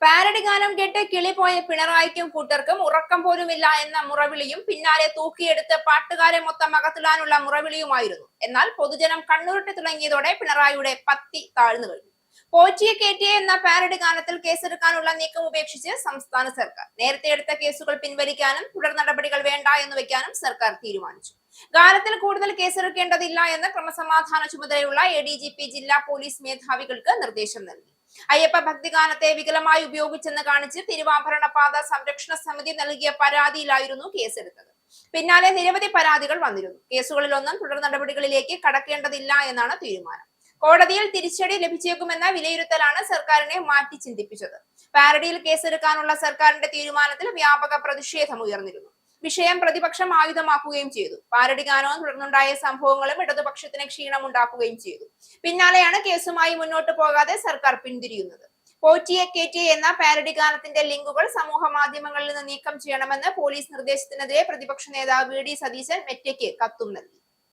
Parody ഗാനം കേട്ട് കിളിപോയ പിണറായിക്കും കൂട്ടർക്കും ഉറക്കം പോലുമില്ല എന്ന മുറവിളിയും പിന്നാലെ തൂക്കിയെടുത്ത് പാട്ടുകാരെ മൊത്തം അകത്തിടാനുള്ള മുറവിളിയുമായിരുന്നു. എന്നാൽ പൊതുജനം കണ്ണുരുട്ടി തുടങ്ങിയതോടെ പിണറായിയുടെ പത്തി താഴ്ന്നു കഴിഞ്ഞു. പോറ്റിയെ കേറ്റിയെ എന്ന പാരഡി ഗാനത്തിൽ കേസെടുക്കാനുള്ള നീക്കം ഉപേക്ഷിച്ച് സംസ്ഥാന സർക്കാർ നേരത്തെ എടുത്ത കേസുകൾ പിൻവലിക്കാനും തുടർ നടപടികൾ വേണ്ട എന്ന് വെക്കാനും സർക്കാർ തീരുമാനിച്ചു. ഗാനത്തിൽ കൂടുതൽ കേസെടുക്കേണ്ടതില്ല എന്ന് ക്രമസമാധാന ചുമതലയുള്ള ADGP ജില്ലാ പോലീസ് മേധാവികൾക്ക് നിർദ്ദേശം നൽകി. അയ്യപ്പ ഭക്തിഗാനത്തെ വികലമായി ഉപയോഗിച്ചെന്ന് കാണിച്ച് തിരുവാഭരണ പാത സംരക്ഷണ സമിതി നൽകിയ പരാതിയിലായിരുന്നു കേസെടുത്തത്. പിന്നാലെ നിരവധി പരാതികൾ വന്നിരുന്നു. കേസുകളിലൊന്നും തുടർ നടപടികളിലേക്ക് കടക്കേണ്ടതില്ല എന്നാണ് തീരുമാനം. കോടതിയിൽ തിരിച്ചടി ലഭിച്ചേക്കുമെന്ന വിലയിരുത്തലാണ് സർക്കാരിനെ മാറ്റി ചിന്തിപ്പിച്ചത്. പാരഡിയിൽ കേസെടുക്കാനുള്ള സർക്കാരിന്റെ തീരുമാനത്തിൽ വ്യാപക പ്രതിഷേധം ഉയർന്നിരുന്നു. വിഷയം പ്രതിപക്ഷം ആയുധമാക്കുകയും ചെയ്തു. പാരഡി ഗാനവും തുടർന്നുണ്ടായ സംഭവങ്ങളും ഇടതുപക്ഷത്തിന് ക്ഷീണമുണ്ടാക്കുകയും ചെയ്തു. പിന്നാലെയാണ് കേസുമായി മുന്നോട്ട് പോകാതെ സർക്കാർ പിന്തിരിയുന്നത്. പോറ്റിയെ കേറ്റിയെ എന്ന പാരഡി ഗാനത്തിന്റെ ലിങ്കുകൾ സമൂഹ മാധ്യമങ്ങളിൽ നിന്ന് നീക്കം ചെയ്യണമെന്ന് പോലീസ് നിർദ്ദേശത്തിനെതിരെ പ്രതിപക്ഷ നേതാവ് VD സതീശൻ മെറ്റയ്ക്ക് കത്തും നൽകി.